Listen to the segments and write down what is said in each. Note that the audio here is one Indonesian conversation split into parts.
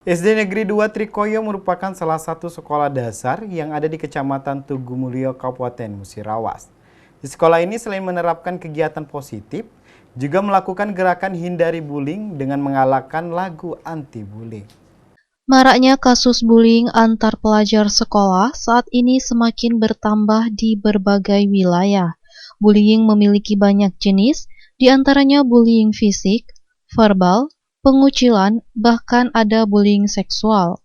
SD Negeri 2 Trikoyo merupakan salah satu sekolah dasar yang ada di Kecamatan Tugumulyo, Kabupaten Musirawas. Di sekolah ini selain menerapkan kegiatan positif, juga melakukan gerakan hindari bullying dengan mengalahkan lagu anti-bullying. Maraknya kasus bullying antar pelajar sekolah saat ini semakin bertambah di berbagai wilayah. Bullying memiliki banyak jenis, di antaranya bullying fisik, verbal, pengucilan, bahkan ada bullying seksual.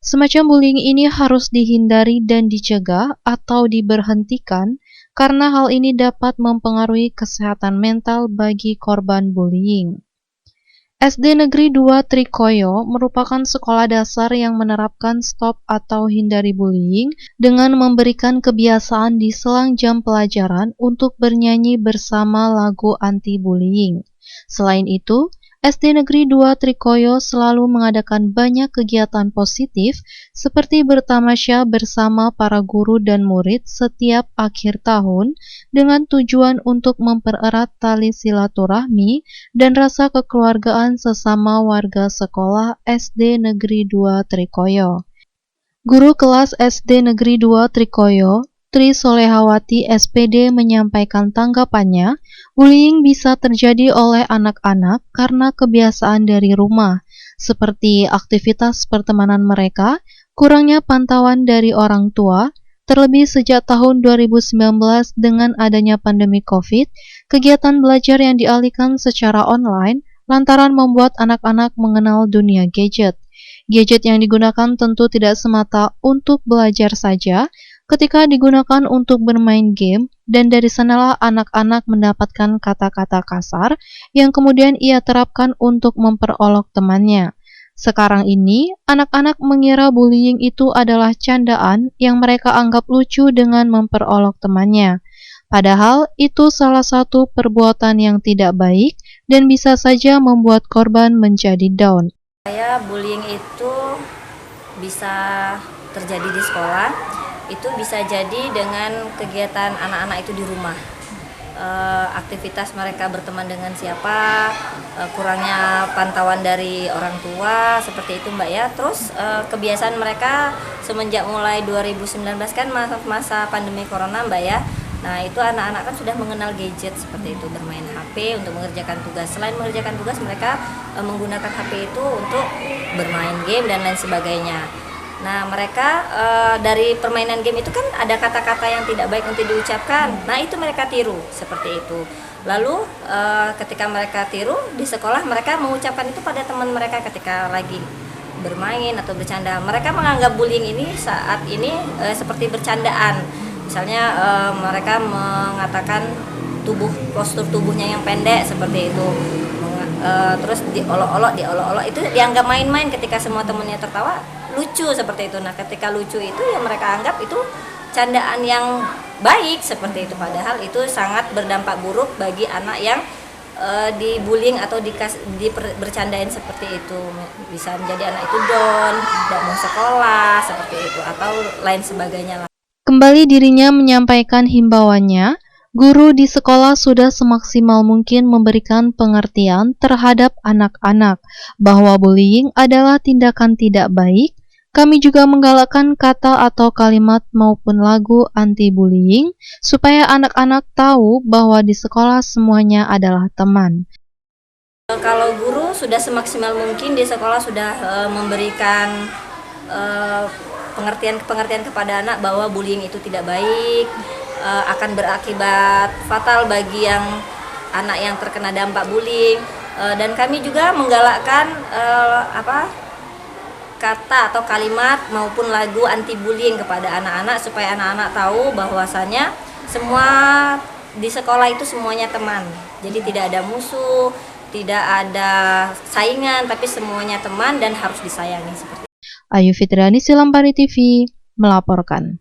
Semacam bullying ini harus dihindari dan dicegah atau diberhentikan karena hal ini dapat mempengaruhi kesehatan mental bagi korban bullying. SD Negeri 2 Trikoyo merupakan sekolah dasar yang menerapkan stop atau hindari bullying dengan memberikan kebiasaan di selang jam pelajaran untuk bernyanyi bersama lagu anti-bullying. Selain itu, SD Negeri 2 Trikoyo selalu mengadakan banyak kegiatan positif seperti bertamasya bersama para guru dan murid setiap akhir tahun dengan tujuan untuk mempererat tali silaturahmi dan rasa kekeluargaan sesama warga sekolah SD Negeri 2 Trikoyo. Guru kelas SD Negeri 2 Trikoyo, Tri Solehawati SPD menyampaikan tanggapannya, bullying bisa terjadi oleh anak-anak karena kebiasaan dari rumah, seperti aktivitas pertemanan mereka, kurangnya pantauan dari orang tua, terlebih sejak tahun 2019 dengan adanya pandemi COVID, kegiatan belajar yang dialihkan secara online lantaran membuat anak-anak mengenal dunia gadget. Gadget yang digunakan tentu tidak semata untuk belajar saja, ketika digunakan untuk bermain game, dan dari sanalah anak-anak mendapatkan kata-kata kasar yang kemudian ia terapkan untuk memperolok temannya. Sekarang ini, anak-anak mengira bullying itu adalah candaan yang mereka anggap lucu dengan memperolok temannya. Padahal itu salah satu perbuatan yang tidak baik dan bisa saja membuat korban menjadi down. Bullying itu bisa terjadi di sekolah, itu bisa jadi dengan kegiatan anak-anak itu di rumah. Aktivitas mereka berteman dengan siapa, kurangnya pantauan dari orang tua, seperti itu Mbak ya. Terus kebiasaan mereka semenjak mulai 2019 kan masa pandemi corona Mbak ya. Nah itu anak-anak kan sudah mengenal gadget seperti itu, bermain HP untuk mengerjakan tugas. Selain mengerjakan tugas mereka menggunakan HP itu untuk bermain game dan lain sebagainya. Nah mereka dari permainan game itu kan ada kata-kata yang tidak baik untuk diucapkan. Nah itu mereka tiru seperti itu. Lalu ketika mereka tiru di sekolah, mereka mengucapkan itu pada teman mereka ketika lagi bermain atau bercanda. Mereka menganggap bullying ini saat ini seperti bercandaan. Misalnya mereka mengatakan postur tubuhnya yang pendek seperti itu, terus diolok-olok itu dianggap main-main. Ketika semua temannya tertawa, lucu seperti itu. Nah ketika lucu itu ya mereka anggap itu candaan yang baik seperti itu, padahal itu sangat berdampak buruk bagi anak yang dibullying atau bercandain seperti itu. Bisa menjadi anak itu down, tidak mau sekolah seperti itu atau lain sebagainya lah. Kembali dirinya menyampaikan himbauannya, guru di sekolah sudah semaksimal mungkin memberikan pengertian terhadap anak-anak bahwa bullying adalah tindakan tidak baik. Kami juga menggalakkan kata atau kalimat maupun lagu anti-bullying supaya anak-anak tahu bahwa di sekolah semuanya adalah teman. Kalau guru sudah semaksimal mungkin di sekolah sudah memberikan pengertian kepada anak bahwa bullying itu tidak baik, akan berakibat fatal bagi anak yang terkena dampak bullying, dan kami juga menggalakkan kata atau kalimat maupun lagu anti bullying kepada anak-anak supaya anak-anak tahu bahwasannya semua di sekolah itu semuanya teman. Jadi tidak ada musuh, tidak ada saingan, tapi semuanya teman dan harus disayangi seperti itu. Ayu Fitriani, Silampari TV, melaporkan.